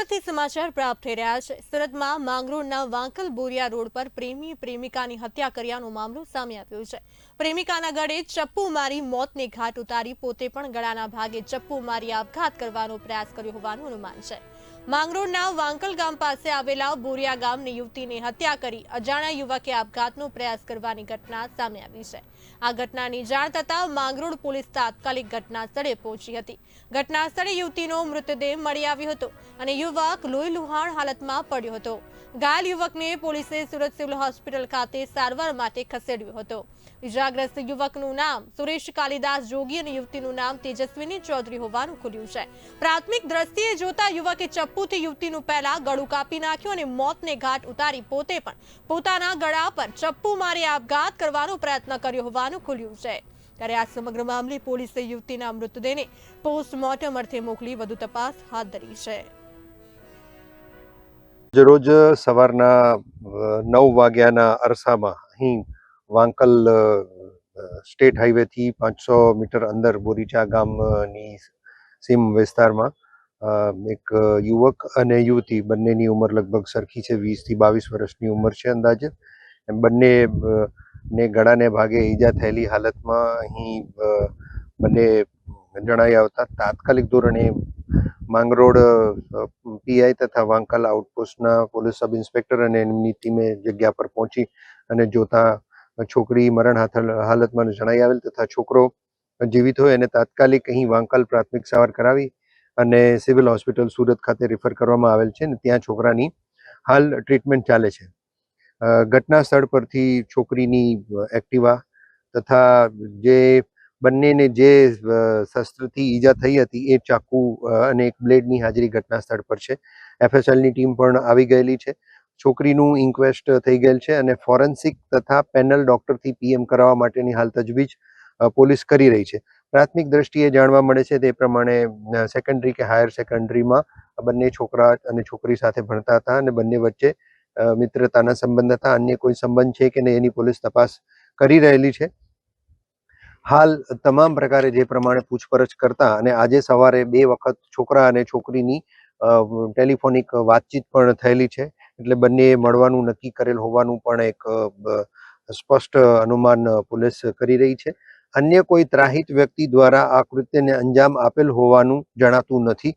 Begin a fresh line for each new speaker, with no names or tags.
સુરતથી સમાચાર પ્રાપ્ત થઈ રહ્યા છે। સુરતમાં માંગરોળના વાંકલ બોરિયા રોડ પર પ્રેમિકાની હત્યા કર્યાનો મામલો સામે આવ્યો છે। પ્રેમિકાના ગળે ચપ્પુ મારી મોતને ઘાટ ઉતારી પોતે પણ ગળાના ભાગે ચપ્પુ મારી આપઘાત કરવાનો પ્રયાસ કર્યો હોવાનું અનુમાન છે। માંગરોળના વાંકલ ગામ પાસે આવેલા બોરિયા ગામની યુવતીની હત્યા કરી અજાણ્યા યુવકે આપઘાતનો પ્રયાસ કરવાની ઘટના સામે આવી છે। આ ઘટનાની જાણ થતાં માંગરોળ પોલીસ તાત્કાલિક ઘટના સ્થળે પહોંચી હતી। ઘટના સ્થળે યુવતીનો મૃતદેહ મળી આવ્યો હતો અને યુવક લોહી લુહાણ હાલતમાં પડ્યો હતો। ઘાયલ યુવકને પોલીસે સુરત સિવિલ હોસ્પિટલ ખાતે સારવાર માટે ખસેડ્યો હતો। ઇજાગ્રસ્ત યુવકનું નામ સુરેશ કાલિદાસ જોગી અને યુવતીનું નામ તેજસ્વીની ચૌધરી હોવાનું ખુલ્યું છે। પ્રાથમિક દ્રષ્ટિએ જોતા યુવકે ચપ્પુથી યુવતીનું પહેલા ગળું કાપી નાખ્યું અને મોતને ઘાટ ઉતારી પોતે પણ પોતાના ગળા પર ચપ્પુ મારી આપઘાત કરવાનો પ્રયત્ન કર્યો હોવાનું ખુલ્યું છે। ત્યારે આ સમગ્ર મામલે પોલીસે યુવતીના મૃતદેહને પોસ્ટમોર્ટમ અર્થે મોકલી વધુ તપાસ હાથ ધરી છે।
રોજ સવારના 9 વાગ્યાના અરસામાં અહીં વાંકલ સ્ટેટ હાઈવેથી 500 મીટર અંદર બોરીચા ગામની સીમ વિસ્તારમાં એક યુવક અને યુવતી બંનેની ઉંમર લગભગ સરખી છે, 20 થી 22 વર્ષની ઉંમર છે અંદાજે। બંને ને ગળાને ભાગે ઈજા થયેલી હાલતમાં અહીં બંને જણાઈ આવતા તાત્કાલિક ધોરણે માંગરોળ પીઆઈ તથા વાંકલ આઉટપોસ્ટના પોલીસ સબ ઇન્સ્પેક્ટર અને એમની ટીમે જગ્યા પર પહોંચી અને જોતા છોકરી મરણ હાલતમાં જણાઈ આવેલ તથા છોકરો જીવિત હોય અને તાત્કાલિક અહીં વાંકલ પ્રાથમિક સારવાર કરાવી અને સિવિલ હોસ્પિટલ સુરત ખાતે રિફર કરવામાં આવેલ છે અને ત્યાં છોકરાની હાલ ટ્રીટમેન્ટ ચાલે છે। ઘટના સ્થળ પરથી છોકરીની એક્ટિવા તથા જે બંનેને જે શસ્ત્રથી ઈજા થઈ હતી એ ચાકુ અને એક બ્લેડની હાજરી ઘટના સ્થળ પર છે। એફએસએલની ટીમ પણ આવી ગયેલી છે। છોકરીનું ઇન્ક્વેસ્ટ થઈ ગયેલ છે અને ફોરેન્સિક તથા પેનલ ડોક્ટરથી પીએમ કરાવવા માટેની હાલ તજવીજ પોલીસ કરી રહી છે। પ્રાથમિક દ્રષ્ટિએ જાણવા મળે છે તે પ્રમાણે સેકન્ડરી કે હાયર સેકન્ડરીમાં બંને છોકરા અને છોકરી સાથે ભણતા હતા અને બંને વચ્ચે મિત્રતાના સંબંધ હતા। અન્ય કોઈ સંબંધ છે કે નહીં એની પોલીસ તપાસ કરી રહેલી છે। હાલ તમામ પ્રકારે જે પ્રમાણે પૂછપરછ કરતા અને આજે સવારે 2 વખત છોકરા અને છોકરીની ટેલિફોનિક વાતચીત પણ થયેલી છે, એટલે બંને મળવાનું નક્કી કરેલ હોવાનું પણ એક સ્પષ્ટ અનુમાન પોલીસ કરી રહી છે। અન્ય કોઈ ત્રાહિત વ્યક્તિ દ્વારા આ કૃત્યને અંજામ આપેલ હોવાનું જણાતું નથી।